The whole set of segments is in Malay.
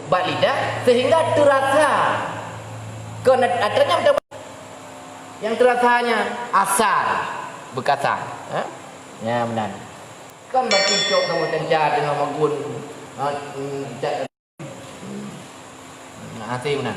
bak lidah sehingga terasa. Kan adanya yang terasanya asal bekasan. Ya benar. Kan berarti cok kamu tencar dengan magun. Hati benar.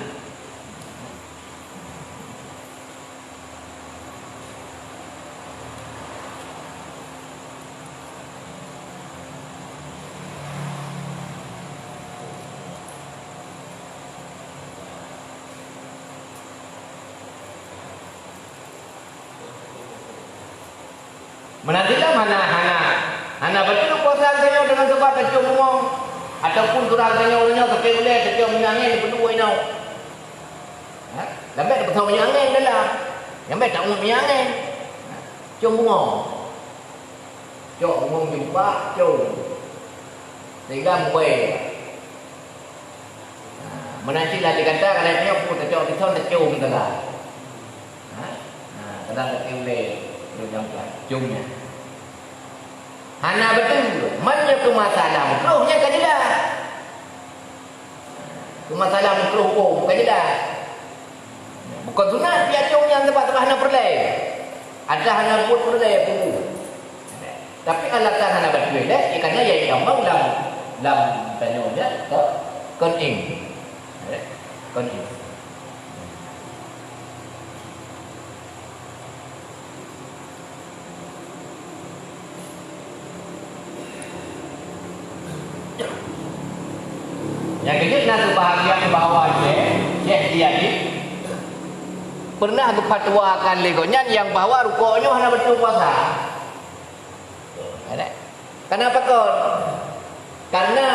Menantilah mana hana betul puasa kanyo dengan sebab tak ngomong ataupun kurang kanyo nya tak boleh tak menyangin berdua inau. Lambat betul menyangin dah. Lambat tak mau menyangin. Cuma ngomong jumpa sehingga muai. Menantilah dikata kalau dia pun tak diton tak lah. Kadang tak boleh jumnya. Hana betul. Mana tu masalah makruhnya kan jelas. Tu masalah makruh hukum kan jelas. Bukan sunat dia jumnya sebab hana perlai. Ada hana buat perlai pun. Tapi alasan hana betul kerana yang mau dalam penuhnya konin. Konin. Yang kedua nak bahagian bawah Syekh dia ni pernah berfatwakan legonya yang bahawa rukuknya hanya betul puasa. Kenapa kon? Karena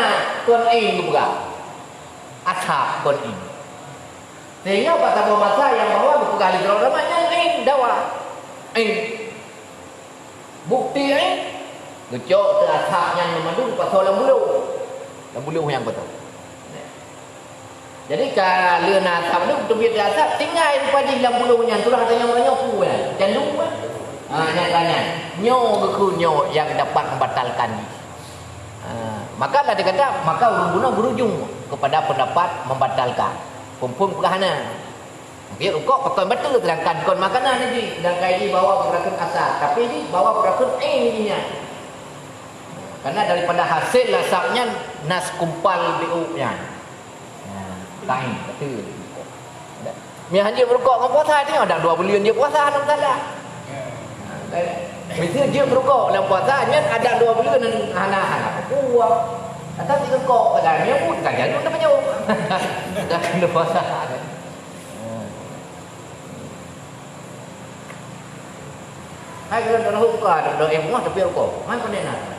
konin juga ashab konin. Sehingga pada masa yang bahawa buku kali ramanya ini dawa. Bukti ini gejok tu ashabnya memandu pasal lambu yang betul. Jadi kalau nak tahu tu biar asap tinggal pada dalam bulunya itulah katanya orangnya pu kan. Jangan lupa. Nyatanya nyo ke nyo yang dapat membatalkan. Maka lah dia kata maka urung berujung kepada pendapat membatalkan. Pun perhana. Okey rukuk pakai betul terangkan kon makanan ni dan kaji bawa perakun asal tapi ni bawa perakun ininya. Karena daripada hasil lasaknya nas kumpal biunya. Lain betul. Mi hanya berukuk dengan puasa ni ada 2 bulan dia puasa tak salah. Mesti dia berukuk dalam puasa ni ada 2 bulan hana kuat. Atau dia berukuk pada dia pun tak jadi tak penyok. Dah kena puasa. Hai kalau dah hukum ada ilmu tapi berukuk. Mana pun nak.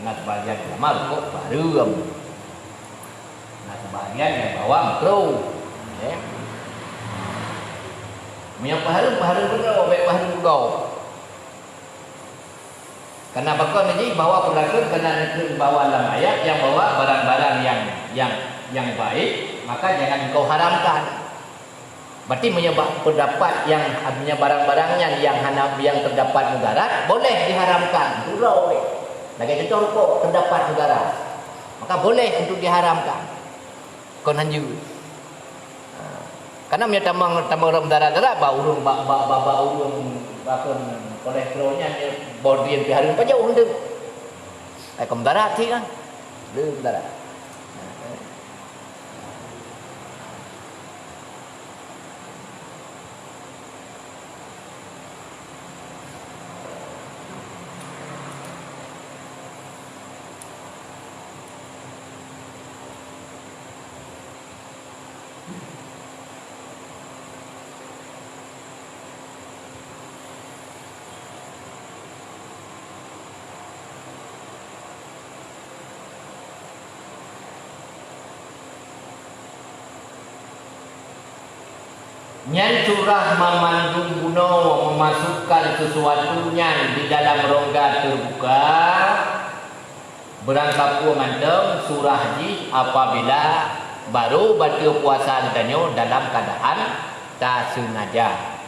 Nah sebagian ulama kok baru. Nah sebagian yang bawa makruh. Yang paharu berau, baik paharu berau. Karena bakal ni bawa pelakon kerana bawa dalam ayat yang bawa barang-barang yang baik, maka jangan kau haramkan. Berarti menyebab pendapat yang punya barang-barangnya yang terdapat mudarat boleh diharamkan. Surau. Lagi contoh rukuk terdapat mudarat. Maka boleh untuk diharamkan. Kon hanju. Karena punya tambang mudarat-mudarat urung bakon kolesterolnya bodian piharin pa jauh tu. Ai kom mudarat ti kan. Dia mudarat. Nyan surah memandung guna memasukkan sesuatunya di dalam rongga terbuka. Berangkat mantap surah ji apabila baru batal puasa danyo dalam keadaan tak sengaja.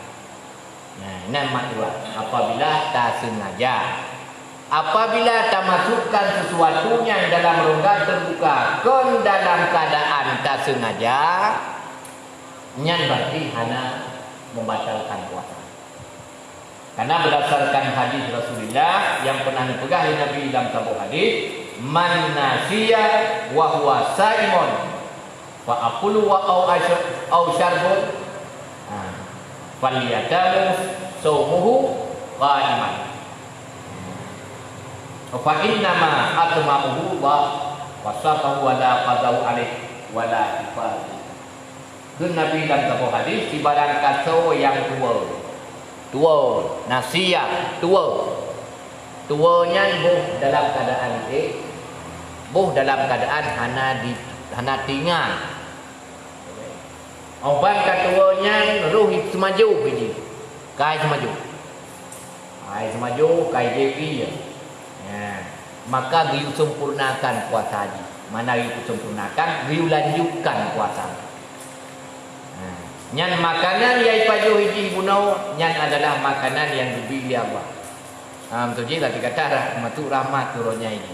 Nah, ini makna apabila tak sengaja. Apabila tak masukkan sesuatunya dalam rongga terbuka kon dalam keadaan tak sengaja, nyan berarti hanya membatalkan puasa. Karena berdasarkan hadis Rasulullah yang pernah dipegang Nabi dalam sebuah hadis, man nasiya wa huwa saimun fa aqulu wa au syarbun falyatamu saumuhu qa'iman fa innama atma'uhu wa wasaqahu wa la qadahu alaih wa la ifad. Itu Nabi dalam sebuah hadis, ibarat kata yang tua nasiah tuanya buh dalam keadaan buh dalam keadaan hana tinggal. Obat katuanya ruh semaju biji kai semaju kai jepi ya. Maka riu sempurnakan puasa haji. Mana riu sempurnakan, riu lanjutkan puasa. Nyan makanan yang paju hiji bunau, nyan adalah makanan yang dibeli Allah. Betul je lah dikata rahmatu rahmat turunnya ini.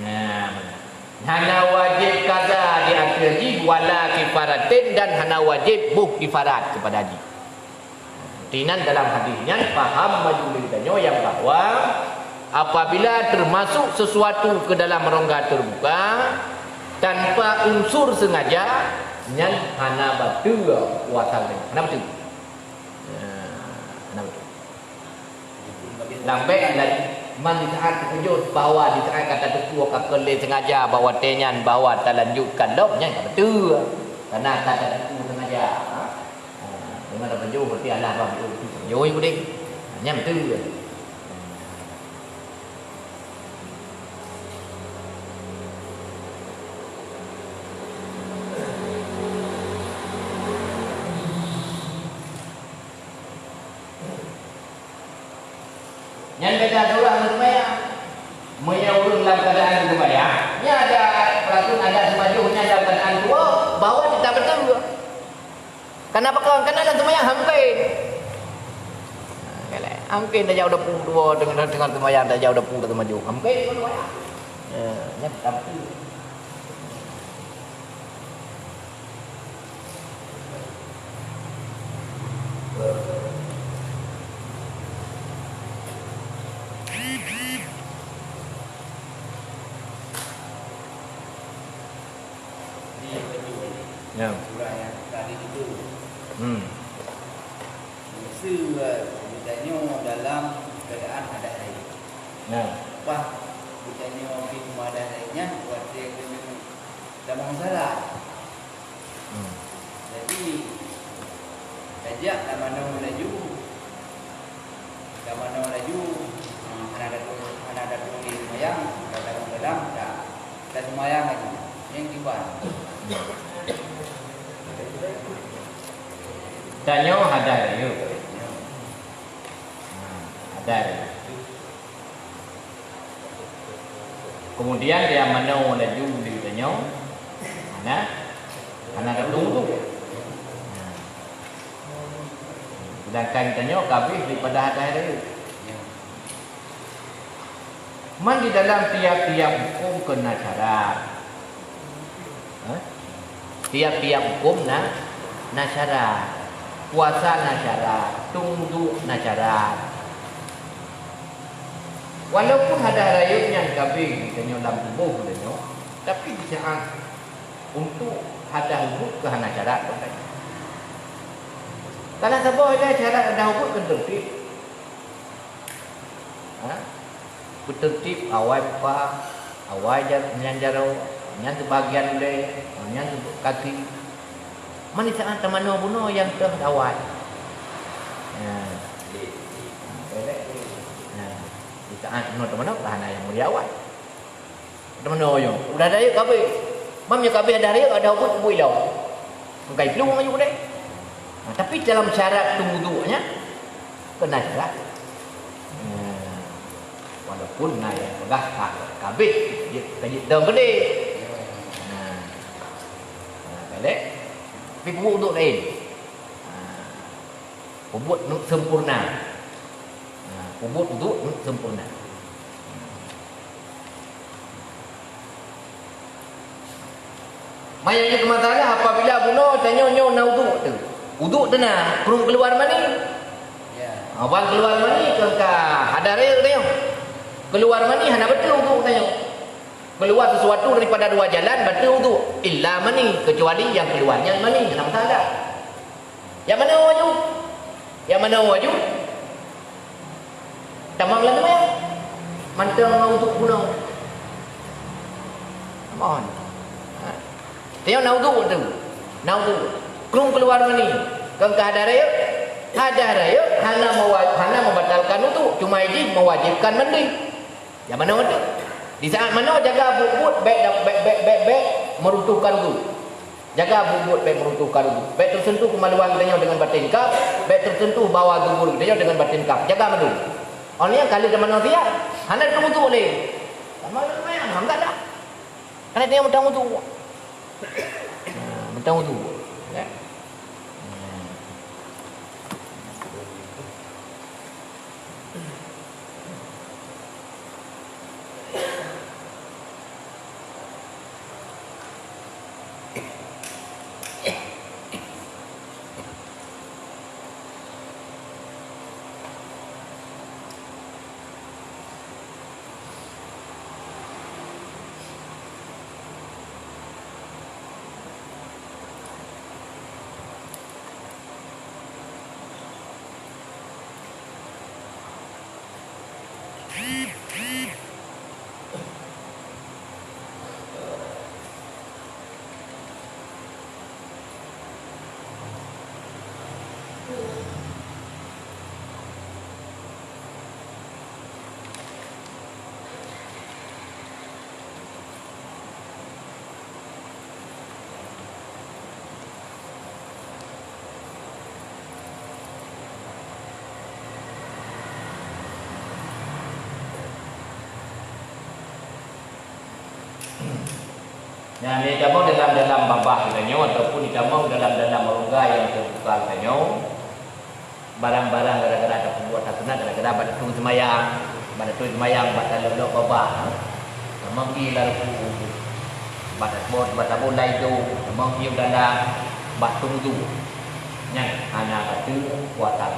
Nah, hana wajib kaza di akhir haji wala kifaratin dan hana wajib buh kifarat kepada haji. Tinan dalam hadisnya faham majulidanyo yang bahwa apabila termasuk sesuatu ke dalam rongga terbuka tanpa unsur sengaja, nyan hana batul puasa ni. Hana batul. Hana batul. Lambat lagi man di saat terkejut bahawa di saat kata tetua kakele sengaja bahawa tenyan bahawa tak lanjutkan dok nyan tak betul. Karena kata tetua sengaja. Dengan ada baju berarti Allah bagi itu. Joi kudik. Nyan betul. Yang beda orang sembahyang, menyuruh dalam keadaan sembahyang. Ini ada peraturan ada semajunya dalam keadaan tua, bahawa kita betul. Kenapa kawan? Karena dalam sembahyang hampir. Hampir dah jauh dah pun dua dengan sembahyang dah jauh dah pun dah maju. Hampir sembahyang. Ya, tapi ya. Surah yang tadi itu ditanya dalam keadaan ada air. Wah, ditanya di rumah ada airnya buat dia dah masalah. Jadi ajak dah mana laju ada di semayang dalam dah semayang lagi yang tiba. Danyo hadar yuk. Hadar. Kemudian dia menau laju di danyo. Ana tunggu. Sedangkan danyo kabeh daripada hadar itu. Man di dalam tiap-tiap hukum kena syarat. Tiap-tiap hukum na syarat. Puasa na syarat, tunggu na syarat. Walaupun ada rayunya kabeh ditanya dalam tubuh danyo, tapi di saat untuk ada hukum ke hana syarat bukan. Kalau sebab ada syarat ada hukum kan tertib. Tertib awal pa, awal nyan jaro, nyan sebagian boleh, nyan kaki. Mana saat temano buno yang terdawat. Di saat buno temano hana yang mulia awal. Temano yo. Udah ada yuk kabeh. Mamnya kabeh ada raya ada hubut bui lau. Mengkai pelung aja boleh. Tapi dalam syarat wuduknya kena juga. Walaupun naik pegah kabeh dia kaji dong gede. Balik. Tapi wuduk lain. Wuduk sempurna. Wuduk sempurna. Mayanya ke masalah apabila bunuh tanya nyo na wuduk tu. Wuduk tu nak kurung keluar mani. Ya. Abang keluar mani ke hadare tanya. Keluar mani hana betul wuduk tanya. Keluar sesuatu daripada dua jalan betul wuduk. Illa mani kecuali yang keluarnya mani hana masalah. Yang mana waju? Yang mana waju? Tamang lah namanya. Mantang wuduk bunuh. Mohon. Tengok naudhu tu. Naudhu. Kurung keluar mani. Ke hadare hadare hana membatalkan wudhu. Cuma ini mewajibkan mandi. Yang mana wudhu? Di saat mana jaga bubut baik meruntuhkan wudhu. Jaga bubut baik meruntuhkan wudhu. Baik tersentuh kemaluan kita dengan batin kaf, baik tersentuh bawah tubuh kita dengan batin kaf. Jaga mandi. Orangnya kali ke mana dia? Hana itu wudhu boleh. Sama lumayan, enggak dah. Karena dia mentang wudhu. Mentang wudhu. Ya. Nah, ini camang dalam babah katanya ataupun dicamang dalam rongga yang terbuka katanya. Barang-barang gara-gara ada pembuat satunya gara-gara pada tu semayang, pada lelok babah. Camang di lalu pada bolai tu, camang di dalam batu tu. Nya anak batu kuatan.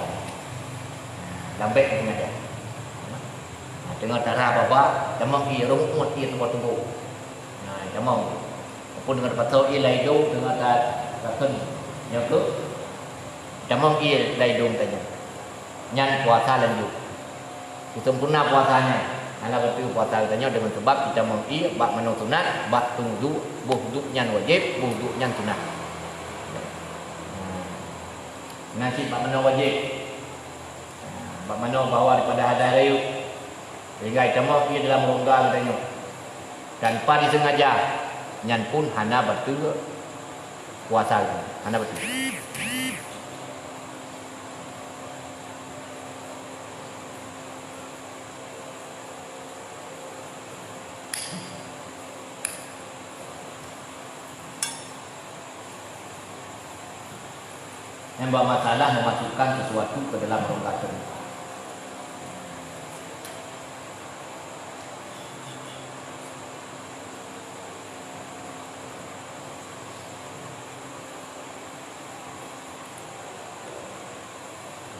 Lambek dengan dia. Tengah darah babah, camang di rumput dia tempat tunggu. Nah, camang pun dengan pasal ia laidung dengan takkan yang ke jamang ia laidung tanya nyan puasa lanjut sempurna puasanya ala betul puasa tanya dengan sebab kita mau ia bak mano sunat bak tunggu wudu nyan wajib wudu nyan sunat nasi bak mano wajib bak mano bawa daripada hadarayu sehingga kita mau ia dalam rongga tanya tanpa disengaja nyan pun hana betul puasa hana betul. Yang bermasalah memasukkan sesuatu ke dalam rongga terbuka.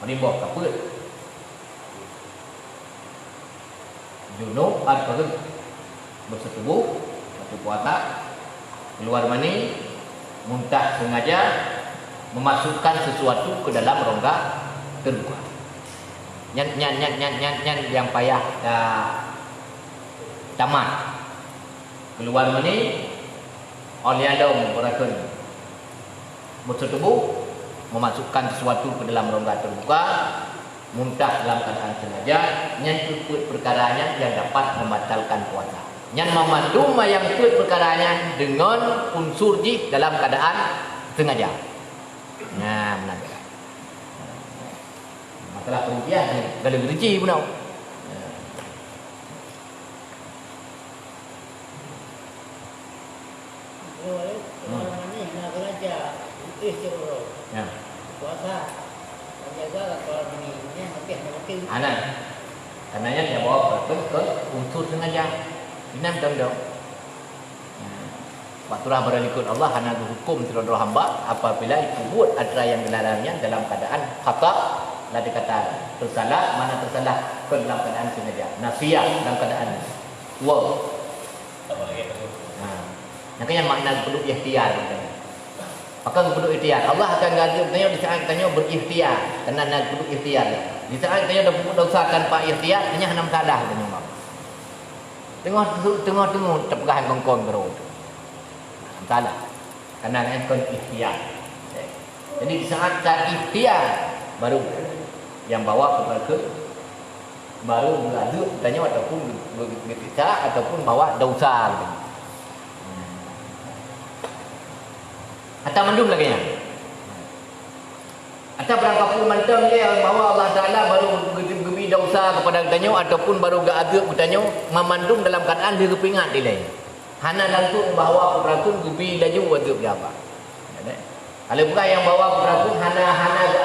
Ini bawa kaput junub atau bersetubuh satu puasa keluar mani muntah sengaja memasukkan sesuatu ke dalam rongga terbuka nyan yang payah tamat keluar mani oleh adom berakun bersetubuh memasukkan sesuatu ke dalam rongga terbuka muntah dalam keadaan sengaja nyan ikut perkaranya yang dapat membatalkan puasa nyan memandu yang ikut perkaranya dengan unsur di dalam keadaan sengaja nah benar Setelah kerugian gala geriji pun. Ini nak belajar istirahat. Ya. Puasa. Jaga kalau begini habis makin. Anak. Karenanya dia bawa ke unsur sengaja. Inam dong. Waktulah berikut Allah hanya hukum terhadap hamba apabila itu buat ada yang dilarangnya dalam keadaan khata, lah dikata tersalah, mana tersalah ke dalam keadaan sengaja. Nafiyah dalam keadaan wow. Makanya makna perlu ikhtiar. Maka perlu ikhtiar. Allah akan ganti tanya di saat tanya berikhtiar, karena nak perlu ikhtiar. Di saat tanya dah buat dosa tanpa ikhtiar, tanya henam salah tanya Allah. Tengok terpegang kongkong terus. Salah. Karena engkau ikhtiar. Jadi di saat ikhtiar baru yang bawa kepada baru beradu tanya ataupun berpisah ataupun bawa dosa. Atau mendung lagi ya. Atau berangkat pun mentang dia bawa Allah Taala baru gebi dosa kepada tanya ataupun baru gak ada bertanya memandung dalam keadaan dia kepingat dia lain. Hana langsung bawa perakun gubi laju wajib apa. Kalau bukan yang bawa perakun hana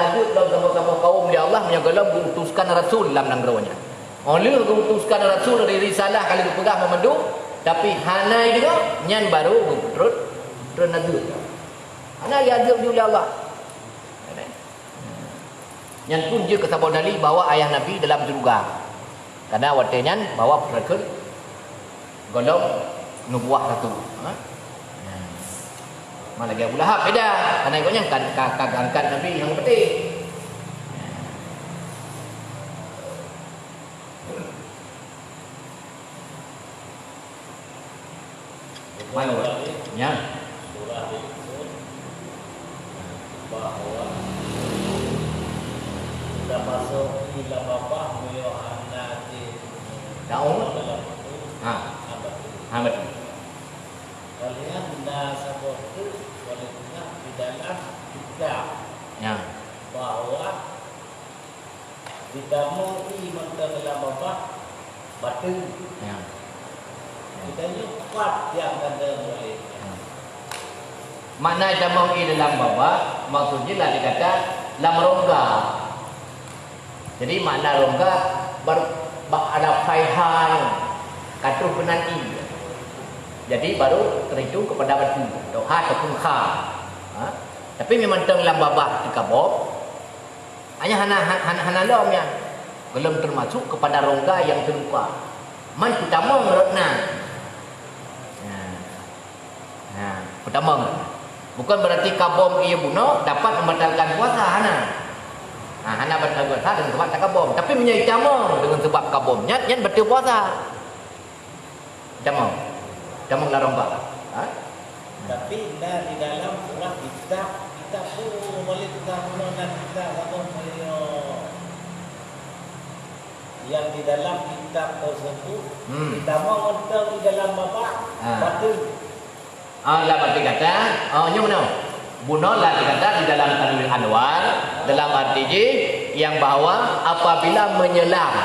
aduk dalam sama-sama kaum dia Allah menyalam mengutuskan rasul dalam nanggronya. Oleh mengutuskan rasul dari risalah kalau dipegang memendung tapi hana itu nyan baru terus aduk. Hana ya aduk oleh Allah. Nyan pun je kesabau dalil bawa ayah Nabi dalam surga. Karena waktu nyan bawa perakun golong nubuah satu. Mana lagi Abu Lahab beda. Karena ikutnya kakak angkat Nabi yang penting. Mana? Ya. Surah itu bahwa sudah masuk di dalam bawah Yohanati. Daun. Ahmad. Kalian nasabotu walaupun di dalam kitab Ya. bahwa ditamui dalam bawah batu. Ya. Kita ni kuat yang ada boleh. Makna damau i dalam bawah maksudnya lah dikata dalam rongga. Jadi makna rongga ada faihan katu penanti. Jadi baru terhitung kepada batu doha ataupun kha. Tapi memang dalam babah tiga bob hanya hana lomnya belum termasuk kepada rongga yang terbuka. Man pertama merotna. Pertama bukan berarti kabom ia bunuh dapat membatalkan puasa hana. Hana batal puasa dengan sebab tak kabom, tapi menjadi tamang dengan sebab kabom. Nyat batal puasa. Tamang larang pak. Tapi di dalam surah kita pun boleh kita menonton kita apa yang di dalam kitab tersebut kita mau nonton di dalam bapak batu. Lah berarti kata, nyo mana? Bunuh lah dikata di dalam Tanwir Anwar dalam arti yang bahwa apabila menyelam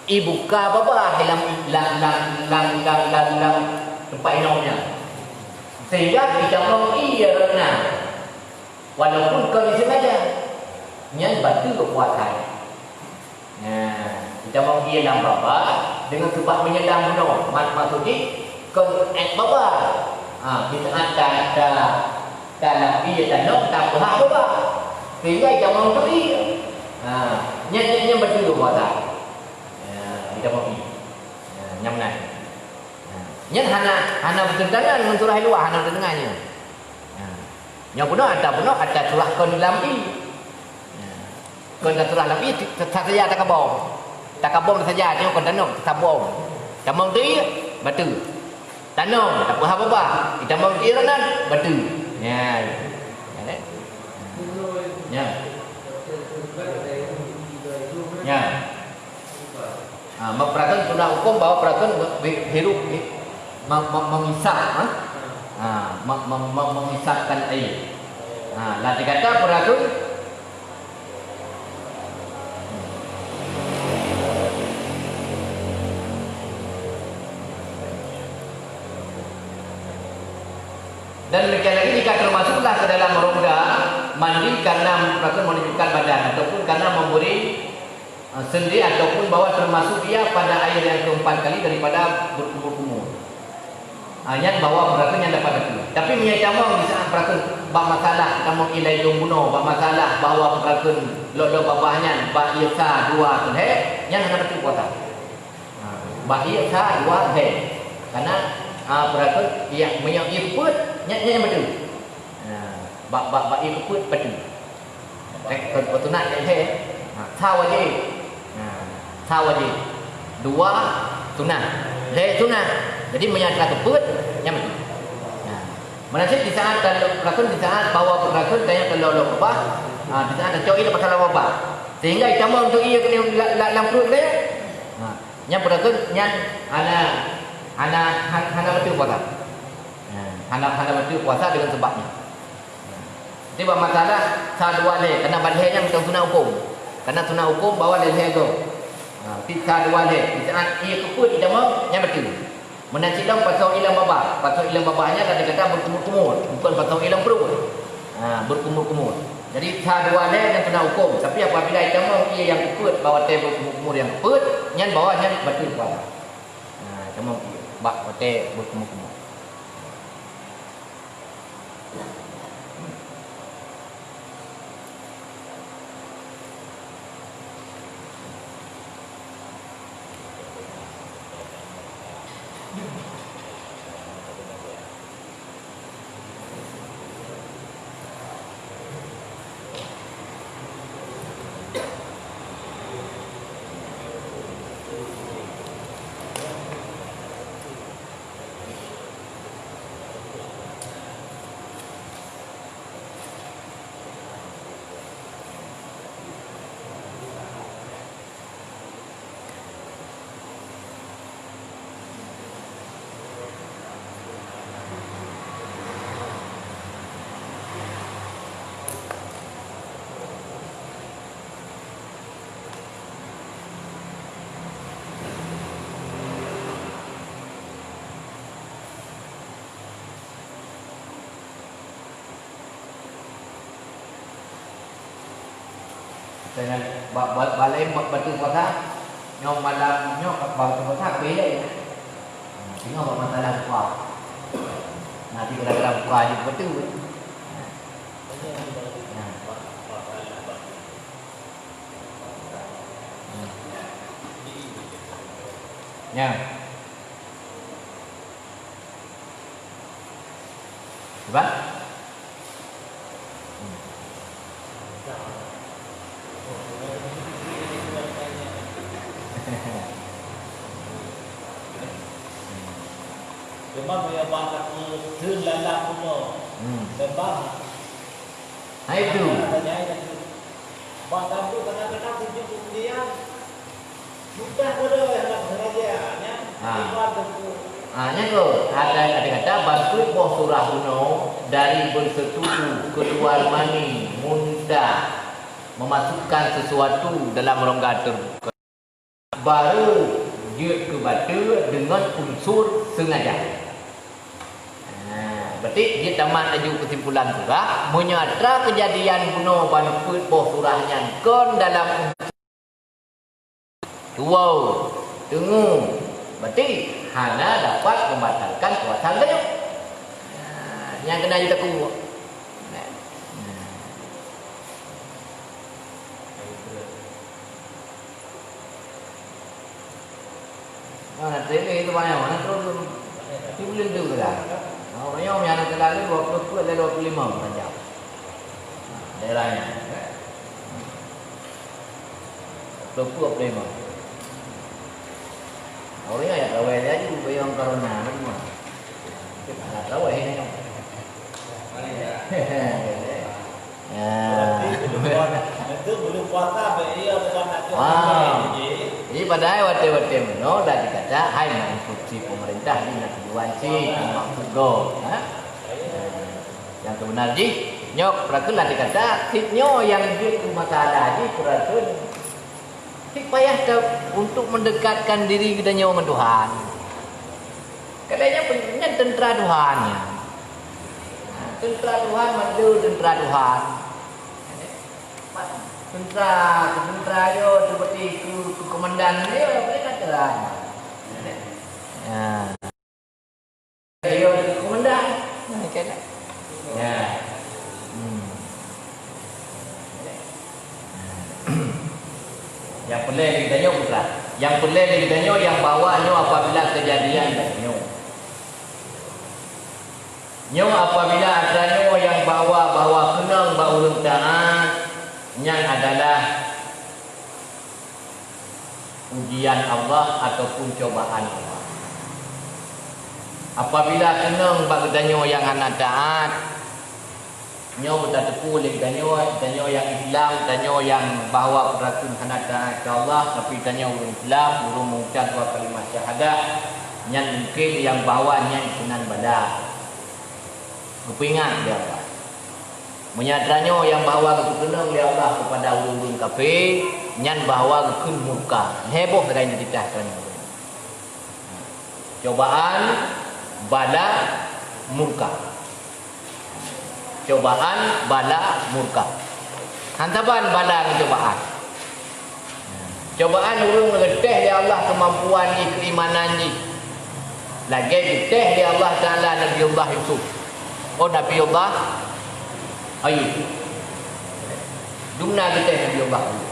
ibuka apa lang tempat inomnya sehingga tidak mau ia renang walaupun kondisi saja nyan batu kekuatan. Tidak mau ia dalam bapa dengan sebab menyelam bunuh maksudnya ke bapa. Kita ada dalam ia tanam tak berhak bapa sehingga tidak mau pergi. Nyan batu kekuatan. Kita mau pergi. Nyam nak. Nyan hana bertentangan dengan surah luar hana bertentangannya. Yang benar ada surah kon dalam ini. Kon surah dalam ini saja tak kabom. Tak kabom saja tengok kon tanam tabom. Tamang tu batu. Tanam tak apa-apa. Kita mau iranan batu. Ya. Ya. Ya. Memperakan sunnah hukum bahwa perakan hirup mengisap mengisapkan air. Lah dikata perakan Dan demikian lagi jika termasuklah ke dalam rongga mandi karena menunjukkan badan ataupun karena memberi sendi ataupun bahwa termasuk ia pada air yang keempat kali daripada berkumur-kumur. Yang bawa beratnya dapat itu. Tapi menyatakan di saat beratkan masalah kamu ilai jombuno, masalah bahawa beratkan lo babahnya ba iasa dua tu yang nak betul kota. Ba iasa dua karena beratkan ia menyebut nya betul. Ba ikut betul. Betul nak tahu aja. Tahu aja. Dua tunah. Tunah. Jadi menyatakan keput yang betul. Menasib di saat berlaku di saat bawa berlaku tanya kalau lo apa, di saat coi itu pasal apa, sehingga itama untuk ia kena dalam perut dia. Yang berlaku yang hana betul puasa. Hana betul puasa dengan sebabnya. Tiba masalah sadua le, karena badainya macam tunah hukum. Karena tunah hukum bawa leher tu. Tiga dua le, di saat ia keput itama yang betul. Menasilam pasal ilang babah. Pasal ilang babahnya tadi kata berkumur-kumur, bukan pasal ilang perut. Berkumur-kumur. Jadi dua le dan kena hukum. Tapi apabila itama ia yang keput bawa teh berkumur-kumur yang keput, yang bawahnya betul puasa. Cuma bak teh berkumur-kumur. Dengan balai batu kota nyong malam nyok batu kota beda ya. Tengok apa masalah buka. Nanti kira-kira buka je betul. Ya. Coba. Sebab dia banyak turun lalang punya. Sebab itu. Bahkan tu kadang-kadang tujuh kemudian sudah boleh nak sengaja. Ada kata bantu boh surah kuno dari bersetuju keluar mani muntah memasukkan sesuatu dalam rongga tersebut baru dia ke batu dengan unsur sengaja. Berarti dia tamat laju kesimpulan surah menyatra kejadian kuno bantu boh surahnya kon dalam wow tunggu. Berarti hana dapat membatalkan puasa dia. Yang kena kita kuat. Mana tadi itu banyak mana terus timbul tu lah. Orangnya yang nak terlalu 20 ada 25 jam. Daerahnya. 25. Orangnya ya rawai aja bayang corona semua. Kita rawai ini. Itu belum puasa dia bukan nak Jadi padahal waktu-waktu no dah dikata hai mengikuti pemerintah di nak tujuan si maksud go. Yang kebenar ji nyok perakulah dikata tiknyo yang di masalah ji perakun tik payah untuk mendekatkan diri kita dengan Tuhan. Katanya punya tentera Tuhannya. Tentera Tuhan madu tentera Tuhan. Tentera yo seperti ke komandan dia mereka terang. Ya. Yo komandan. Ya. Yang boleh ditanya putra. Yang boleh ditanya yang bawanya apabila kejadian nyo. Nyo apabila ada nyo yang bawa kenang baulun taat, yang adalah ujian Allah ataupun cobaan Allah. Apabila kenang bagdanyo yang anak taat, nyo bertepu oleh danyo yang Islam, danyo yang bahawa berakun anak taat ke Allah, tapi danyo orang Islam, belum mengucap dua kalimat syahadah, yang mungkin yang bawanya ikunan badak. Kepingat dia Allah. Menyadarnya yang bahawa kekenang dia Allah kepada ulun kafir, yang bahawa kekun murka. Heboh dengan kita kan. Cobaan, bala, murka. Cobaan, bala, murka. Hantaban bala cobaan. Cobaan ulun mengeteh dia Allah kemampuan ni, keimanan ni. Lagi geteh dia Allah Taala Nabi Allah Yusuf. Oh Nabi Allah Ayub. Dumna kita Nabi Allah Ayub.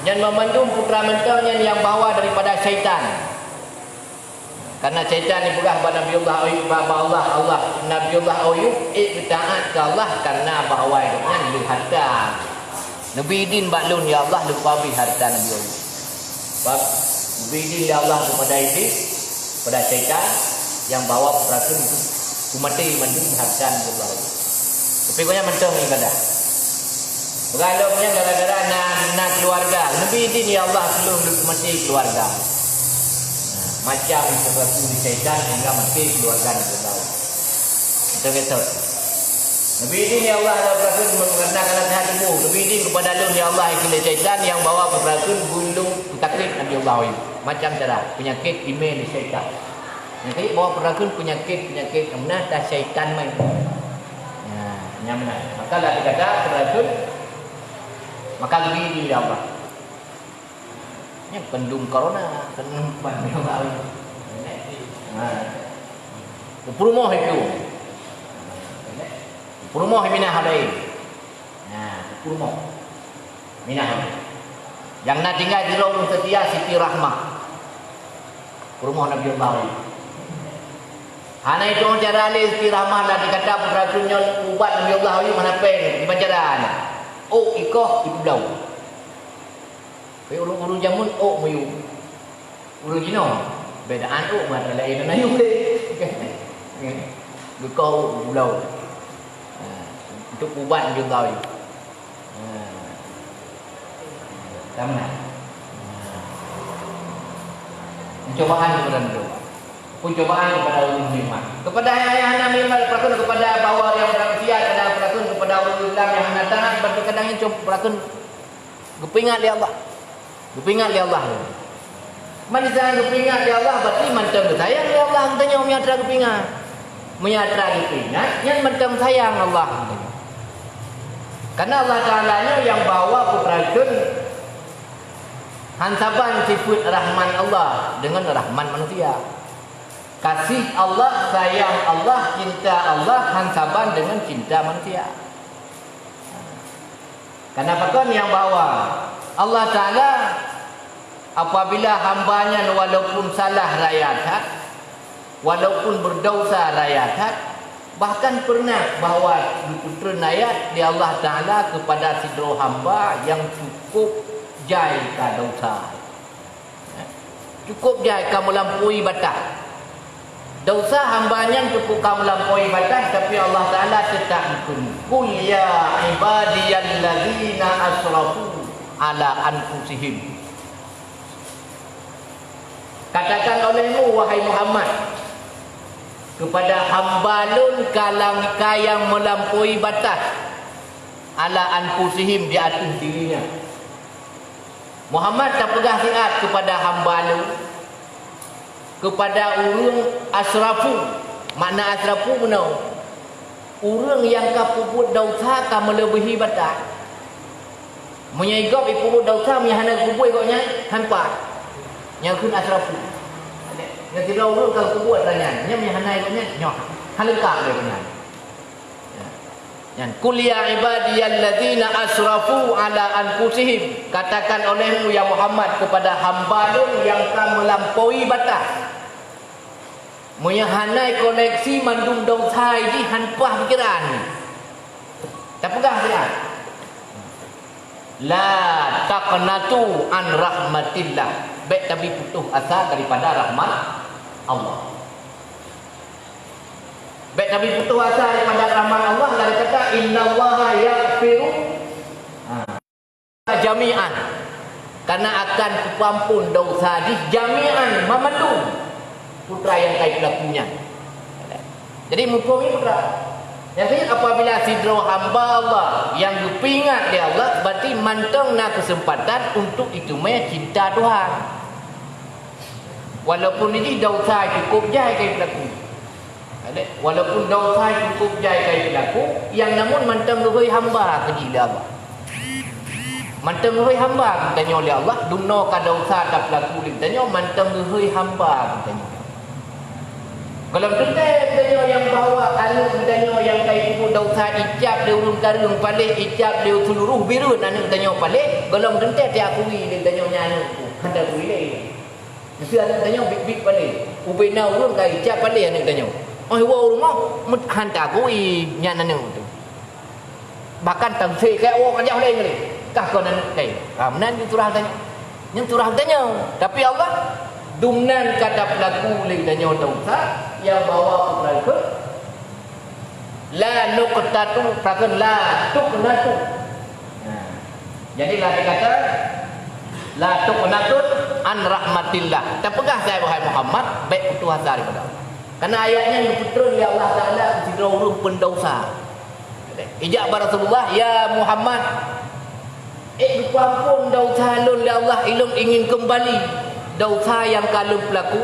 Yang memandung putra mentalnya yang bawa daripada syaitan. Karena syaitan ni pula kepada Nabi Allah Ayub, Nabi Allah Ayub taat ke Allah karena bahawa hidupnya lu harta. Nabi din baklun ya Allah lupa bi harta Nabi Ayub. Sebab Nabi din ya Allah kepada iblis, kepada syaitan yang bawa putra itu kumati mandung harta Nabi Allah Ayub. Tapi banyak mentang ibadah. Bergalaunya gara-gara nak keluarga. Nabi din ya Allah sebelum mati keluarga. Macam seperti di syaitan hingga mati keluarga Nabi Allah. Betul-betul. Nabi din ya Allah ada berakun mengernakan nasihat ilmu. Nabi din kepada lu ya Allah ikilah syaitan yang bawa berakun gulung taklid Nabi Allah Ayub. Macam cara penyakit email di syaitan. Nanti bawa berakun penyakit mana dah syaitan main. Nyaman. Maka lah dikata berakun maka lebih di Allah. Yang pendung corona, pendung pandemi baru. Perumoh itu. Perumoh minah hadai. Perumoh minah hadai. Yang nak tinggal di rumah setia Siti Rahmah. Perumoh Nabi Allah. Hana itu cara alih Siti Rahmah lah dikata berakunnya ubat Nabi Allah mana peng di pancaran. Oh ikoh ibu blau. Ulu jamun oh mayu. Ulu jino bedaan oh mana lain na yuk. Gekau blau. Untuk ubat Nabi Allah. Sama. Pencobaan kepada Nabi. Pencobaan kepada ulun iman. Kepada ayah Nabi Muhammad berakun kepada bawa yang bermaksiat, kadang berakun kepada ulun Islam yang datang seperti kadangnya berakun kepingat dia Allah. Kepingat dia Allah. Mana jangan kepingat dia Allah berarti macam sayang dia Allah tanya menyatra kepingat. Menyatra kepingat yang macam sayang Allah. Karena Allah Ta'ala yang bawa putrakan hantaban sifat rahman Allah dengan rahman manusia. Kasih Allah, sayang Allah, cinta Allah hantaban dengan cinta manusia. Kenapa kan yang bawa Allah Ta'ala apabila hambanya walaupun salah rayatat, walaupun berdosa rayatat, bahkan pernah bahawa diputra ayat di Allah Ta'ala kepada sidro hamba yang cukup jai ke dosa. Cukup jai kamu melampaui batas. Dosa hambanya cukup kamu melampaui batas, tapi Allah Ta'ala tetap ikut. Qul ya ibadiyalladzina asrafu ala anfusihim. Katakan olehmu wahai Muhammad kepada hamba-Lun kalang yang melampaui batas ala anfusihim di atas dirinya. Muhammad tak pegah siat kepada hamba-Lun, kepada ulun asrafu. Makna asrafu menau orang yang kapubut dosa ka melebihi batas. Menyegap ikut dosa menyahana kubur ikutnya hampa. Yang kun asrafu. Yang tidak urut kalau kubur tanya, nya menyahana ikutnya nyoh. Halengkap dia benar. Yang kul ya ibadiyalladzina asrafu ala anfusihim, katakan olehmu ya Muhammad kepada hamba-Mu yang telah melampaui batas. Menyahanai koleksi mandum dosa ini hanpah pikiran. Tak pegah pikiran. La taqnatu an rahmatillah. Baik tapi putus asa daripada rahmat Allah. Baik tapi putus asa daripada rahmat Allah, lalu kata innallaha yaghfiru jami'an. Karena akan kupampun dosa di jami'an memandu putra yang kait lakunya. Jadi mumpung ini putra. Jadi apabila sidro hamba Allah yang dipingat dia Allah, berarti mantang nak kesempatan untuk itu cinta Tuhan. Walaupun ini dosa cukup jai kait laku. Walaupun dosa cukup jai kait laku, yang namun mantang luhui hamba keji dia Allah. Mantang luhui hamba tanya oleh Allah, duno ka dosa tak laku tanya mantang luhui hamba tanya. Kalau tanya yang bawa anak tanya yang kait ibu dosa ijab dia urung karung palik ijab dia seluruh biru anak tanya palik kalau tentu dia akui dia tanya anak tu hendak boleh. Mesti anak tanya big palik. Ubena urung ka ijab palik anak tanya. Oh wa rumah mut hantar akui nya anak tu. Bahkan tang se kai oh kan jauh lain ni. Kah kau anak kai. Ramnan tu turah tanya. Yang turah tanya. Tapi Allah dumnan kata pelaku lagi tanya dosa yang bawa putra ke la nuqtatu prakan la tuqnatu. Jadi lah dia kata la tuqnatu an rahmatillah. Tak pegah saya wahai Muhammad baik putus asa daripada Allah. Karena ayatnya yang putra ya Allah Taala sidra urung pendosa. Ijab Rasulullah ya Muhammad kuampun dosa lun ya Allah ilung ingin kembali dosa yang kalung pelaku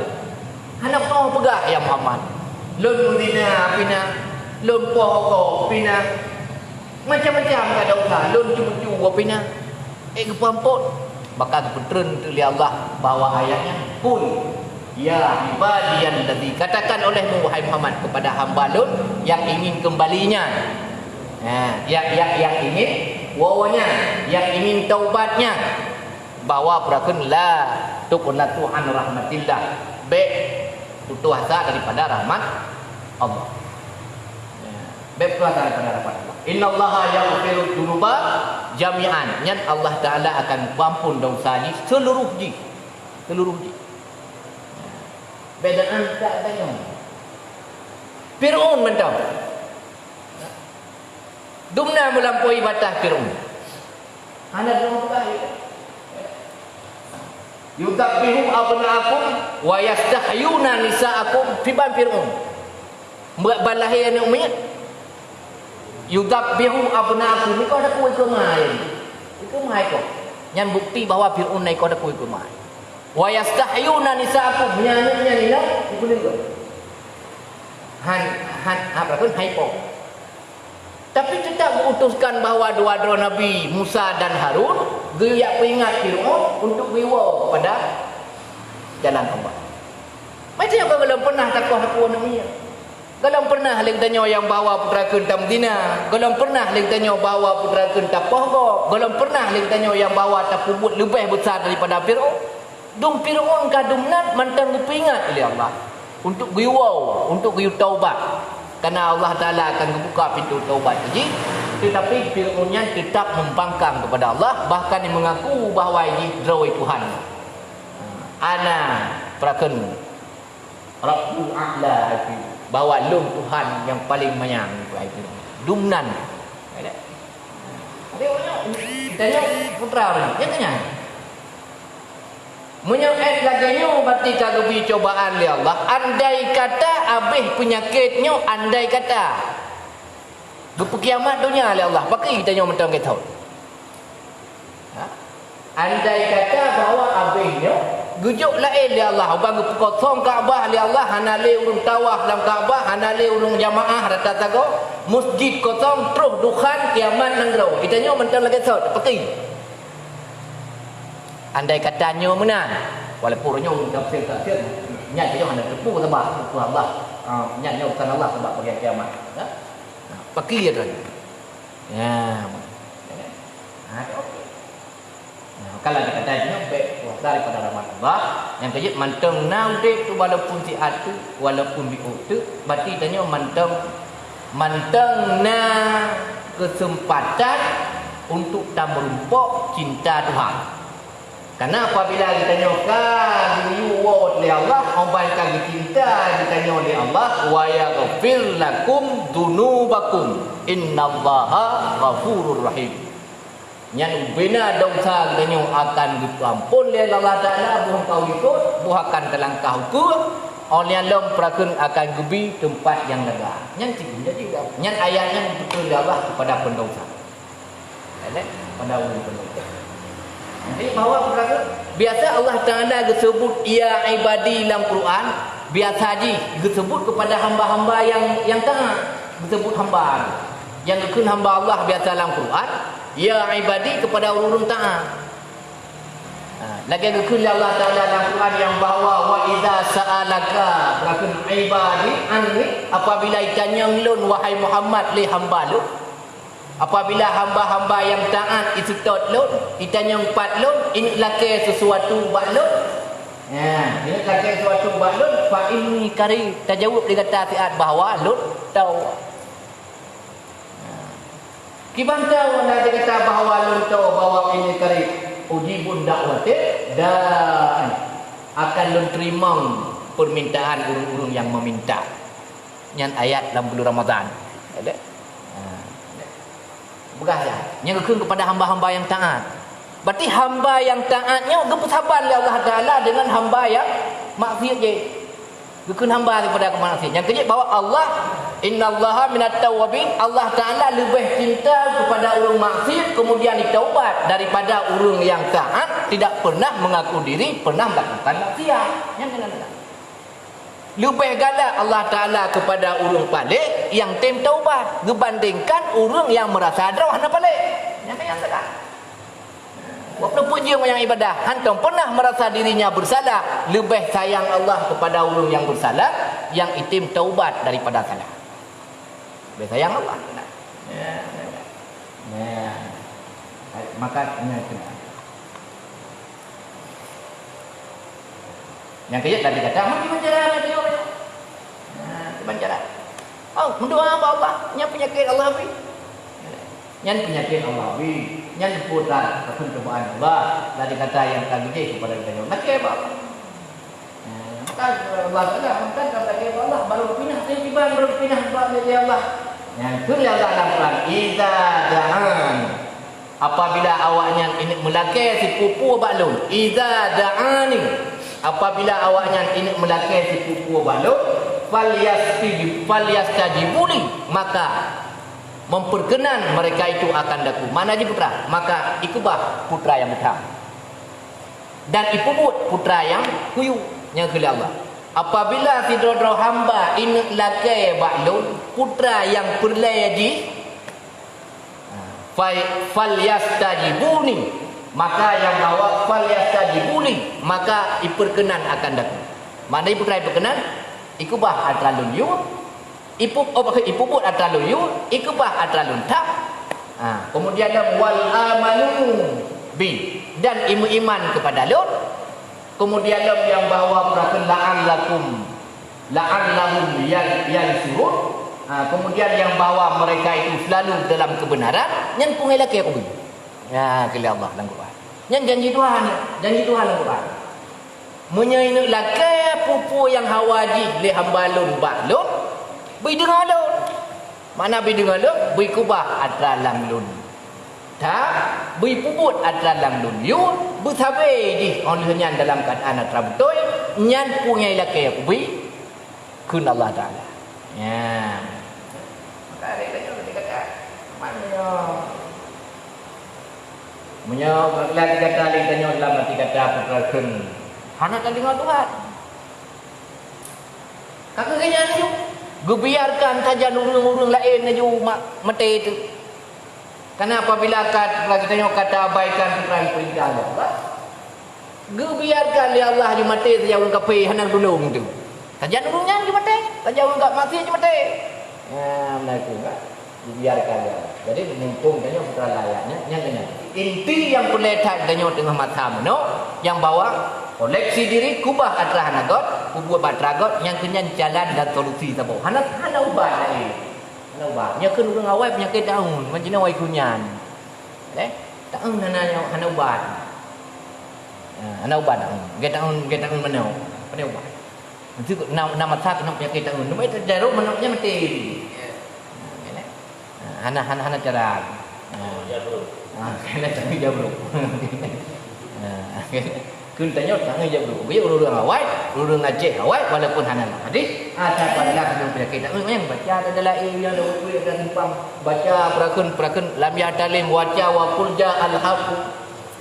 hendak mau pegah ya Muhammad lun dina pina lun poho pina macam-macam ka dosa lun cucu pina kepampun maka keputren tu li Allah bawa ayatnya kul ya ibadiyan ladzi katakan olehmu wahai Muhammad kepada hamba lun yang ingin kembalinya yang ingin wawanya yang ingin taubatnya bawa perakan la tuqnatu an rahmatillah baik putus asa daripada rahmat Allah. Baik putus asa daripada rahmat Allah. Innallaha yaghfiru dzunuba jami'an. Yang Allah Taala akan ampun dosa ni seluruh ji. Bedaan tak tanya. Fir'aun mentau. Dumna melampaui batas Fir'aun. Ana belum baik. Yudabbihu abna'akum wa yastahyuna nisa'akum fi Fir'aun. Balahir anak umat. Yudabbihu abna'akum ni kau ada kuih kemai. Itu mai kau. Yang bukti bahawa Fir'aun naik kau ada kuih kemai. Wa yastahyuna nisa'akum nyanyi ni lah boleh kau. Apa pun hai kau. Tapi tetap mengutuskan bahawa dua-dua Nabi Musa dan Harun dia peringat Fir'aun untuk riwa kepada jalan Allah. Macam apa kalau pernah takut aku Nabi? Kalau pernah lagi tanya yang bawa putra ke Madinah, kalau pernah lagi tanya bawa putra ke Pohgo, kalau pernah lagi tanya yang bawa tapubut lebih besar daripada Fir'aun. Dum Fir'aun kadumnat mantang diperingat oleh Allah untuk riwa, untuk riu taubat. Karena Allah Ta'ala akan membuka pintu taubat lagi. Tetapi Fir'aunnya tetap membangkang kepada Allah. Bahkan dia mengaku bahawa ini drawai Tuhan. Ana perakan Rabbul A'la, bahawa lum Tuhan yang paling mayang. Dumnan. Tanya putra ni. Dia tanya. Menyangkut laganya berarti kagubi cobaan oleh Allah. Andai kata habis penyakitnya, andai kata berkiamat dunia oleh Allah. Pakai tanya mentang kita. Andai kata bahawa habisnya Gujuk lain li Allah. Bang kosong Kaabah li Allah, hanale urung tawaf dalam Kaabah, hanale urung jamaah rata tago. Masjid kosong terus dukhan kiamat nang gero. Itanya mentang lagi sot, peti. Andai katanya menang, walaupun nya tafsir nya dia hanya tepu sebab tu Allah. Nya bukan Allah sebab bagi kiamat. Ya. Peki dia. Ya. Kalau dikatanya baik daripada rahmat Allah yang kejut manteng naudek tu walaupun si atu walaupun bi tu berarti tanya manteng na kesempatan untuk tak merumpok cinta Tuhan. Karena apabila kita nyokan diuwot oleh Allah, orang kaki cinta ditanya oleh Allah, wa yaghfir lakum dunubakum innallaha ghafurur rahim. Yang bina dosa kita akan diampun oleh Allah Taala, bukan kau ikut, bukan telangkah hukum, oleh Allah perakun akan gebi tempat yang lega. Yang tiga juga. Yang ayatnya betul Allah kepada pendosa. Pada orang pendosa. Jadi bahawa perakun biasa Allah Taala disebut ya ibadi dalam Quran, biasa haji disebut kepada hamba-hamba yang taat, disebut hamba. Yang dikun hamba Allah biasa dalam Quran, ya ibadi kepada orang-orang taat. Lagi dikun Allah Taala dalam Quran yang bahawa wa idza sa'alaka rakun ibadi anni, apabila ditanya ulun wahai Muhammad li hamba lu, apabila hamba-hamba yang taat itu tot lu, ditanya empat lu, ini laki sesuatu bak lu. Ya, ini laki sesuatu bak lu, fa inni kari tajawab dia kata siat bahawa lu tahu. Kibantau nak kata bahawa lu tahu bahawa ini kari ujibun dakwati dan akan lu terima permintaan urung-urung yang meminta. Yang ayat dalam bulan Ramadan. Ada? Begah. Yang kekun kepada hamba-hamba yang taat. Berarti hamba yang taatnya bersabar oleh Allah Taala dengan hamba yang maksiat je. Kekun hamba kepada kemaksiat. Yang kedua bahawa Allah innallaha minat tawabin, Allah Taala lebih cinta kepada orang maksiat kemudian ditaubat daripada orang yang taat tidak pernah mengaku diri pernah melakukan maksiat. Yang kena lebih galak Allah Taala kepada orang balik yang tem taubat dibandingkan orang yang merasa draw hendak balik. Yang kena walaupun puji orang yang ibadah, hantam pernah merasa dirinya bersalah, lebih sayang Allah kepada orang yang bersalah yang itim taubat daripada salah. Lebih sayang Allah. Maka yang kejut tadi kata mati penjara dia. Penjara. Oh, mendoa apa Allah? Yang penyakit Allah bi. Yang penyakit Allah bi. Yang putra percobaan Allah. Tadi kata yang tadi kepada kita. Nakib apa? Maka Allah Taala mengatakan kepada Allah baru pindah tiba baru pindah kepada Allah. Yang itu Allah dalam Quran, "Idza da'an." Apabila awaknya ini melakai si pupu baklun, "Idza da'ani." Apabila awaknya ini melakai si pupu baklun, falyastajibuli, maka memperkenan mereka itu akan daku. Mana je putra? Maka ikubah putra yang betul. Dan ipubut putra yang kuyu yang kela Allah. Apabila si dodro hamba ini lakai baklun, putra yang perlaji falyastajibuni, maka yang bawa falyastajibuni, maka iperkenan akan daku. Mana putra iperkenan? Ikubah atralun yu. Ipubut atralun yu, ikubah atralun tak. Kemudian wal amanu bi, dan iman kepada Lut. Kemudian yang bahawa la'allahum yansurun. Kemudian yang bahawa mereka itu selalu dalam kebenaran, yang pungai laki aku. Ya, kala Allah dalam Quran. Yang janji Tuhan dalam Quran. Menyainuk laki pupu yang hawaji li hambalun baklun, bi dengar Lut. Mana bi dengar Lut? Bi kubah atralam lun. Tak beri puput adalah lun yun bersabar di olehnya dalam keadaan terbetul nyan punya laki aku beri kun Allah Taala. Ya. Maka dia kata mana lagi kata dalam arti kata putra kun Hana tak dengar Tuhan. Kakak kena tu. Gebiarkan saja urang-urang lain aja mati itu. Karena apabila kita tengok kata abaikan perintah Allah. Gebiarkan ya Allah je mati saja orang kafir hana tolong tu. Saja urangnya je mati, saja orang tak mati je mati. Ya, begitu kan. Dibiarkan ya. Jadi mumpung tengok putra layaknya yang kena. Inti yang perletak tengok tengah mata no yang bawa koleksi diri kubah atrah nagot, kubah batragot yang kena jalan dan solusi tabo. Hana ubah lain. Hana ubah. Nya keun urang awai penyakit daun, macam awai kunyan. Taun hana ubah. Hana ubah daun. Ge taun menau. Pada ubah. Nanti nama tak kena penyakit daun. Numai terjarum menoknya mati. Hana cara. Kena tangi jabro. Kun tanya tangi jabro. Biar urang awai, urang Aceh awai walaupun hana. Jadi ada pada kena penyakit daun yang baca adalah yang dawai dan timpang baca perakun lam yahtalim waja wa qulja al-haq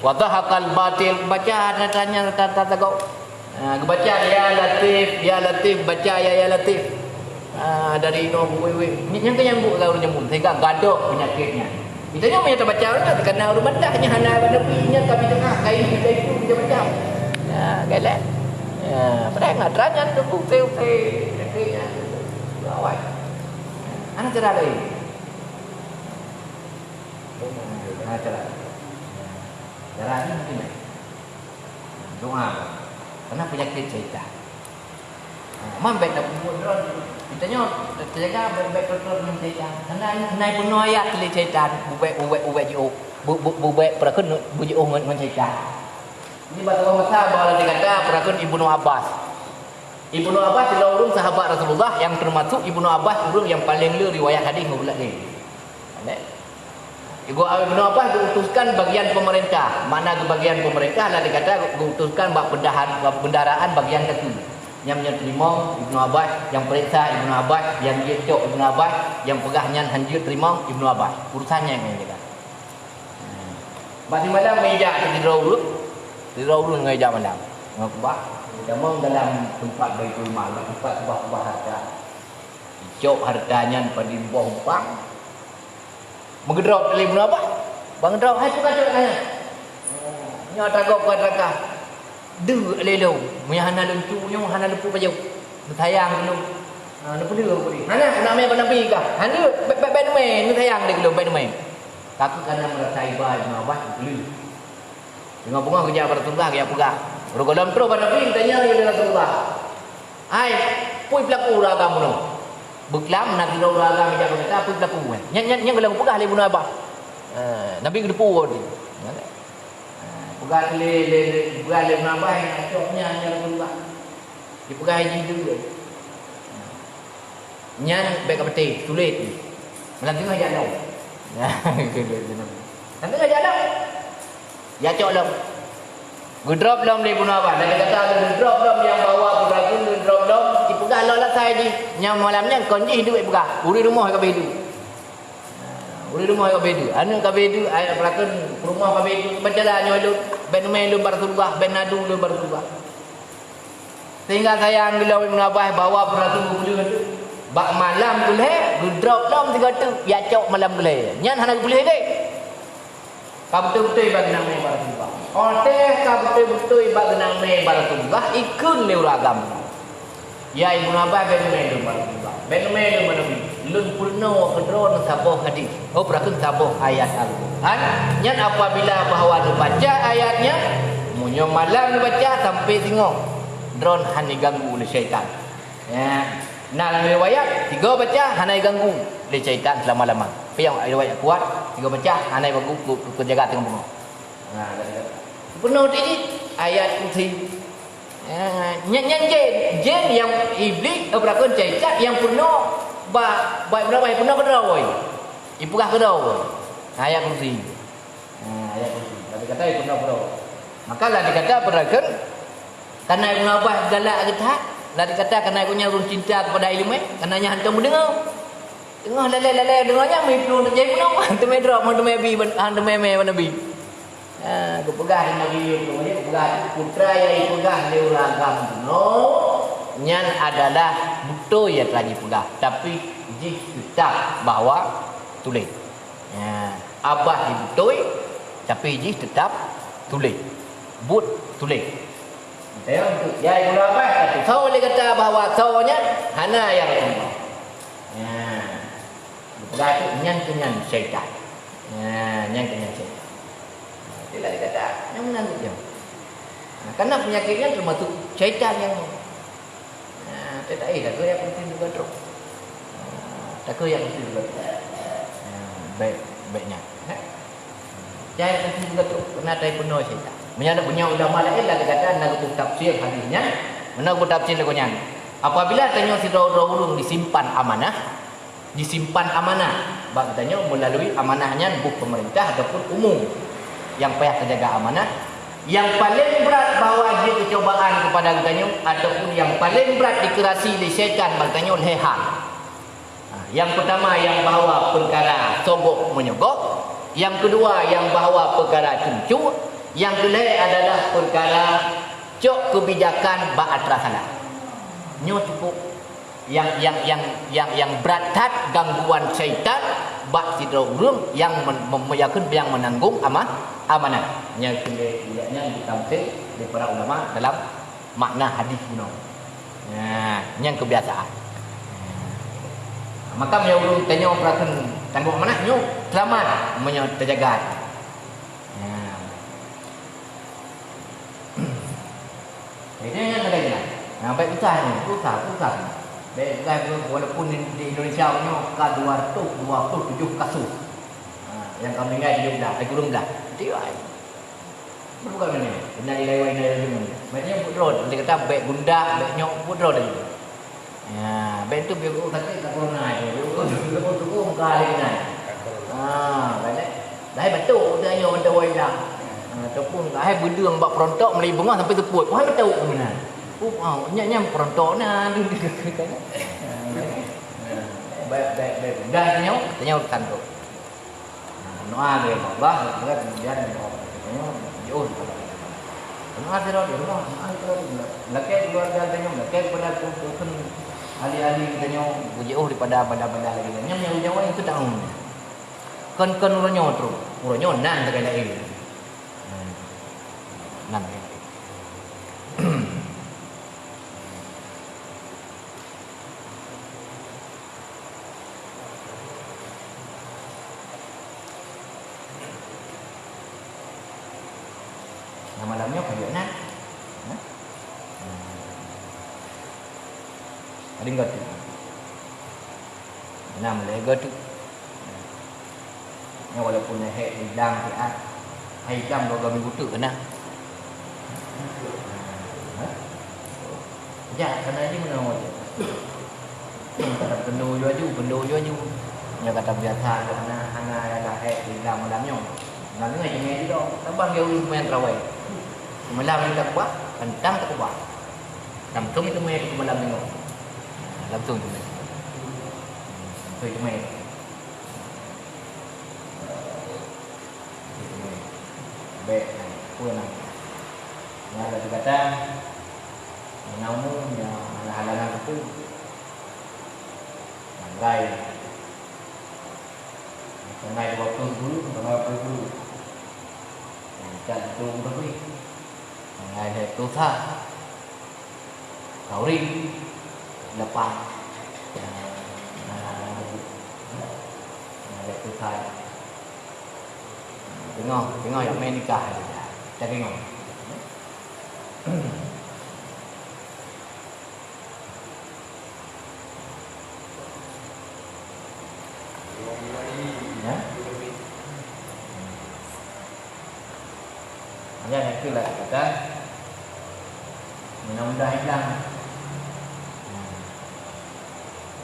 wa dhahaqal batil baca ada tanya tata kau. Baca ya latif baca ya latif. Dari no wewe yang nyambung kalau nyambung sehingga gaduh penyakitnya. Kita yang punya baca orang kena urut bandahnya hana nepinya tapi tengah kain kita itu dia baca. Ya, galak. Ya, pada enggak teranya tu teu dekinya. Awai. Ana cara lain. Ana cara. Cara ini mungkin. Doa. Karena penyakit syaitan. Mambet dah pun kita nyok terjaga baik-baik kontrol dengan syaitan. Karena pun ayat teli syaitan bubai jo bubai perakun buji dengan syaitan. Ini batu masa bahwa dikata perakun Ibnu Abbas. Ibnu Abbas adalah orang sahabat Rasulullah yang termasuk Ibnu Abbas orang yang paling le riwayat hadis ngulat ni. Ibnu Abbas diutuskan bagian pemerintah. Mana ke bagian pemerintah lah dikata diutuskan bab bendaraan bagian kaki. Yang terima Ibnu Abbas, yang periksa Ibnu Abbas, yang dia cok Ibnu Abbas, yang pegahnya hanjur terima Ibnu Abbas. Urusannya yang kita. Bagi malam meja tidur dulu meja malam. Ngakubah, jamang dalam tempat Baitul Mal, tempat kubah harta. Cok hartanya pada bawah umpang. Mengedrop dari Ibnu Abbas. Bang drop hai suka cok kan. Nyata kau kata du lelo muyahana luncu nyo hana lepu pajau sayang dulu lepu dulu puli hana nak mai nabi ka hana ben mai nu sayang dik lu ben mai takut karena merasa ibadah mawah dulu dengan bunga kerja Rasulullah ya pegah rogolam pro pada nabi tanya ya Rasulullah ai pui pelaku ragam no beklam nak dilo ragam ja kata pui pelaku nya gelang pegah le bunga abah nabi gedepu di Pegang le menambah yang coknya yang berubah. Dipegang haji dulu. Nyan baik peti sulit. Malam tengah jalan. Nanti enggak jalan. Ya cok lam. Gudrop lam le punabah. Dan kata gudrop lam yang bawa peraku gudrop lam dipegang lah saya haji. Yang malamnya kunci duit pegang. Uri rumah ke bedu. Uri rumah ke bedu. Anu ke bedu ayat pelakon rumah ke bedu berjalan nyolok ben main lu Rasulullah ben nadu lu Rasulullah. Sehingga saya ambil Ibnu Abbas bawa peratu bulu bak malam boleh gudrop lam tiga tu ya cok malam boleh. Nyan hana boleh dek. Ka betul-betul bagi nama Rasulullah. Oteh ka betul-betul bagi nama Rasulullah ikun le uragam. Ya Ibnu Abbas ben main lu Rasulullah. Ben main lu Nabi. Lun pulno kedron saboh hadis. Oh perakun saboh ayat Al-Quran. Nyan apabila bahawa dibaca ayatnya, munyo malam dibaca sampai tengok drone hani ganggu oleh syaitan. Ya. Nah riwayat tiga baca hanai ganggu oleh syaitan selama-lama. Tapi yang riwayat kuat tiga baca hanai ganggu jaga tengok bunga. Nah penuh ini ayat kursi. Nyan jen yang iblis perakun syaitan yang penuh baik berapa yang pernah kedau ipugah kedau ayat kursi ayat kursi tadi kata pernah kedau maka lah dikata berakan karena Ibnu Abbas galak getah lah dikata karena punya urus cinta kepada ilmu karena nya hantu mendengar tengah lele dengarnya mai perlu jadi penuh hantu mai drop hantu mai bi hantu mai nabi Ku pegah di Nabi kemudian pegah putra yang pegah di uragam no nyan adalah betul ya lagi pegah tapi jih tetap bahawa tulis. Abah di betul tapi jih tetap tulis. But tulis. Tengok ya ibu apa? So dia kata bahawa so-nya hana yang Allah. Pegah itu nyan syaitan. Nyan syaitan. Bila dia kata, yang mana dia? Karena penyakitnya termasuk syaitan yang tak ada tak yang penting juga teruk. Tak yang penting juga teruk. Baiknya. Jangan penting juga teruk. Karena ada penuh syaitan. Menyana punya ulama lain lah dia kata, nak tafsir hadisnya. Mana aku tafsir lagunya? Apabila tanya si raulung disimpan amanah, Bak katanya melalui amanahnya bukan pemerintah ataupun umum. Yang payah terjaga amanah, yang paling berat bawa dia kecobaan kepada katanya ataupun yang paling berat dikerasi oleh syaitan katanya oleh hal. Yang pertama yang bawa perkara sogok menyogok, yang kedua yang bawa perkara cuncut, yang ketiga adalah perkara cok kebijakan ba'atra salah. Nyo cukup yang berat gangguan syaitan bak sidrung yang yang menanggung amanah yang kemudiannya ditafsir oleh para ulama dalam makna hadis kuno. Yang kebiasaan. Maka menyuruh tanya perhatian tanggung amanah nyo selamat terjaga. Ini yang ada jelas. Baik susah. Baik walaupun di Indonesia punya ka 227 kasus. Yang kami ingat dia dah, kurung dah. Dia ai. Bukan mana. Benar dilewai ni. Maknanya putro, dia kata baik bunda, baik nyok putro dah. Baik tu biar kata tak corona je. Dia tu muka dia ni. Baik. Dah betul dia nyok benda wai dah. Ataupun dah berdeng bak perontok melai bengah sampai teput. Wah betul ke mana? Nyam perontok na. Baik. Dah tanya urusan tu. Doa dia Allah, kemudian tanya jauh. Doa dia doa. Lakai keluarga tanya, lakai pada pun ahli-ahli tanya jauh daripada benda-benda lagi. Nyam yang jauh yang tu tahu. Kan uranyo tu. Uranyo nan tak ada lagi. Nan. Malamnya kajian ada enggak tu enam lega tu walaupun hek hidang dia hidang 2 minggu tu kena ya sana aja mana aja kata pendu ju nya kata biasa karena hana hek hidang malamnya malamnya jangan itu tabang dia main rawai malam ni tak buat, kentang tak buat. Langsung itu main ke malam tengok. Langsung tu main. Tu itu main. Baik, pun nak. Yang ada kata, namun yang halangan itu, Sangai 20 dulu, sangai 20 dulu. Jangan tu berapa? Ngày tu tha khẩu ri lập bài ngày tu tha tiếng ngồi ở America cho cái ngồi Hanya itu lah kita mudah-mudahan hilang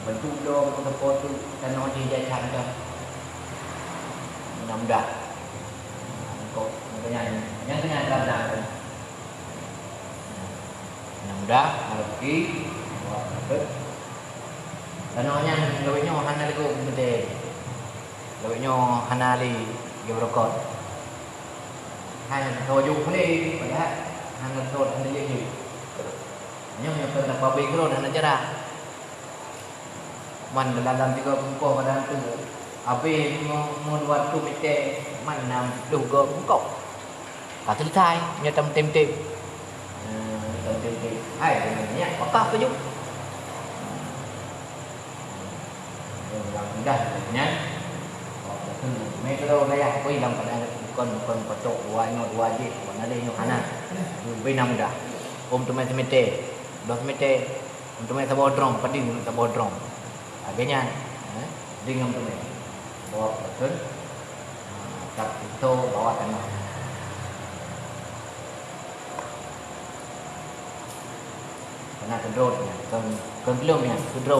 bentuk doa bentuk tu tanah dijajan dah mudah-mudahan kok yang kena dalam mudah-mudahan rezeki tanahnya gawenya hanali ko gede gawenya hanali gebrokot Hai thô du ni pada hang thô hang dia ni. Yang pernah babi kro dan acara. Man dalam 3 kumpul pada tu. Api mun waktu mite man nam duga kok. Kata thai nya tam tem tem. Tam tem tem. Hai nya pakah tu ju. Dah nya. Metro gaya kui dalam pada kon pocok dua ingat dua je mana ada ingat kanan. Binam dah. Tu mai semete. Dos semete. Tu mai sabodrong pading sabodrong. Agaknya dengan tu mai. Bawa betul. Tak itu bawa tanah. Kena kedrot kan belum ya kedrot